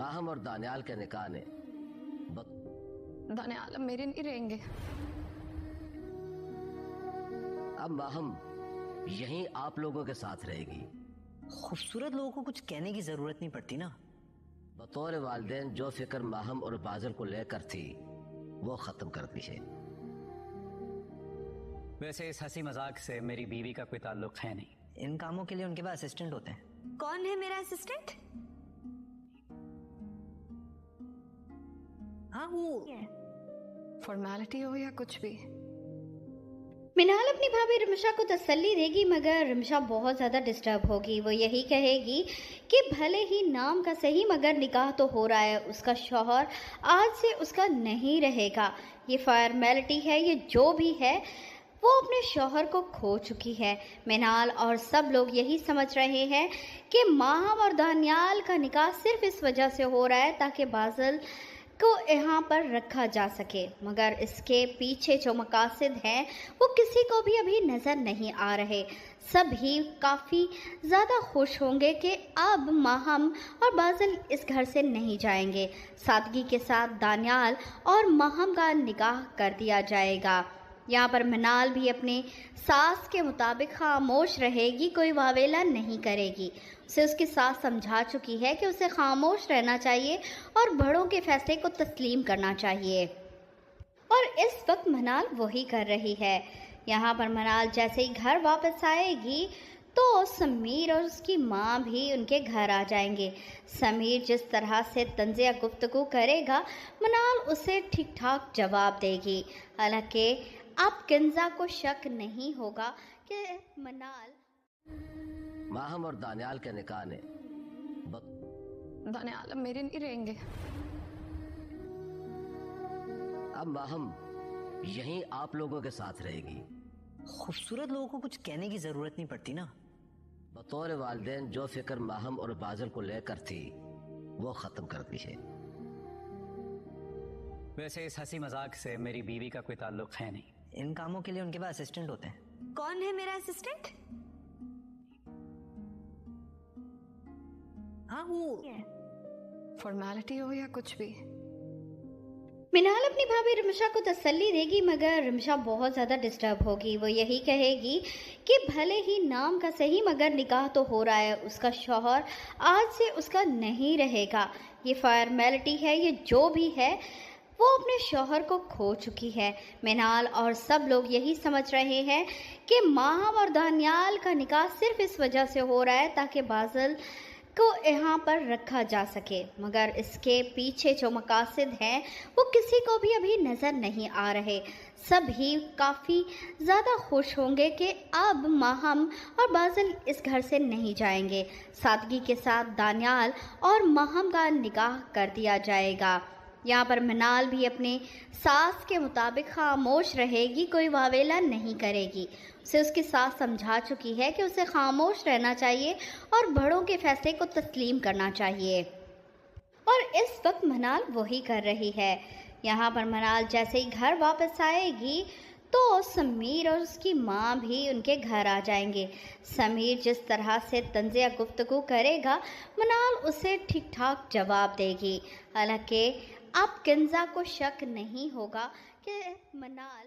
माहम और दानियाल के निकाह ने दानियाल अब मेरे नहीं रहेंगे। अब माहम यहीं आप लोगों के साथ रहेगी। खूबसूरत लोगों को कुछ कहने की जरूरत नहीं पड़ती ना। बतौर वालिदैन जो फिक्र माहम और बाजल को लेकर थी वो खत्म कर दी है। वैसे इस हंसी मजाक से मेरी बीवी का कोई ताल्लुक है नहीं। इन कामों के लिए उनके पास असिस्टेंट होते हैं। कौन है मेरा असिस्टेंट? हाँ वो फॉर्मेलिटी हो या कुछ भी। मिनाल अपनी भाभी रिमशा को तसल्ली देगी, मगर रिमशा बहुत ज़्यादा डिस्टर्ब होगी। वो यही कहेगी कि भले ही नाम का सही, मगर निकाह तो हो रहा है, उसका शौहर आज से उसका नहीं रहेगा। ये फॉर्मेलिटी है, ये जो भी है वो अपने शौहर को खो चुकी है। मिनाल और सब लोग यही समझ रहे हैं कि माहम और दानियाल का निकाह सिर्फ इस वजह से हो रहा है ताकि बाज़ल को यहाँ पर रखा जा सके, मगर इसके पीछे जो मकासद हैं वो किसी को भी अभी नज़र नहीं आ रहे। सभी काफ़ी ज़्यादा खुश होंगे कि अब माहम और बाज़ल इस घर से नहीं जाएंगे। सादगी के साथ दानियाल और माहम का निकाह कर दिया जाएगा। यहाँ पर मिनाल भी अपने सास के मुताबिक खामोश रहेगी, कोई वावेला नहीं करेगी। उसे उसकी सास समझा चुकी है कि उसे खामोश रहना चाहिए और बड़ों के फैसले को तस्लीम करना चाहिए, और इस वक्त मिनाल वही कर रही है। यहाँ पर मिनाल जैसे ही घर वापस आएगी तो समीर और उसकी माँ भी उनके घर आ जाएंगे। समीर जिस तरह से तंज़िया गुफ्तगू करेगा, मिनाल उसे ठीक ठाक जवाब देगी। हालांकि अब किंजा को शक नहीं होगा कि मिनाल माहम और दानियाल के निकाह ने दानियाल अब मेरे नहीं रहेंगे। अब माहम यहीं आप लोगों के साथ रहेगी। खूबसूरत लोगों को कुछ कहने की जरूरत नहीं पड़ती ना। बतौर वालिदैन जो फिक्र माहम और बाजल को लेकर थी वो खत्म कर दी है। वैसे इस हंसी मजाक से मेरी बीवी का कोई ताल्लुक है नहीं। इन कामों के लिए उनके पास असिस्टेंट होते हैं। कौन है मेरा असिस्टेंट? हाँ वो फॉर्मेलिटी हो या कुछ भी। मिनाल अपनी भाभी रिमशा को तसल्ली देगी, मगर रिमशा बहुत ज़्यादा डिस्टर्ब होगी। वो यही कहेगी कि भले ही नाम का सही, मगर निकाह तो हो रहा है, उसका शौहर आज से उसका नहीं रहेगा। ये फॉर्मेलिटी है, ये जो भी है वो अपने शौहर को खो चुकी है। मिनाल और सब लोग यही समझ रहे हैं कि माहम और दानियाल का निकाह सिर्फ इस वजह से हो रहा है ताकि बाज़ल को यहाँ पर रखा जा सके, मगर इसके पीछे जो मकासद हैं वो किसी को भी अभी नज़र नहीं आ रहे। सभी काफ़ी ज़्यादा खुश होंगे कि अब माहम और बाज़ल इस घर से नहीं जाएंगे। सादगी के साथ दानियाल और माहम का निकाह कर दिया जाएगा। यहाँ पर मिनाल भी अपने सास के मुताबिक खामोश रहेगी, कोई वावेला नहीं करेगी। उसे उसकी सास समझा चुकी है कि उसे खामोश रहना चाहिए और बड़ों के फैसले को तस्लीम करना चाहिए, और इस वक्त मिनाल वही कर रही है। यहाँ पर मिनाल जैसे ही घर वापस आएगी तो समीर और उसकी माँ भी उनके घर आ जाएंगे। समीर जिस तरह से तंज़िया गुफ्तगू करेगा, मिनाल उसे ठीक ठाक जवाब देगी। हालांकि अब किंजा को शक नहीं होगा कि मिनाल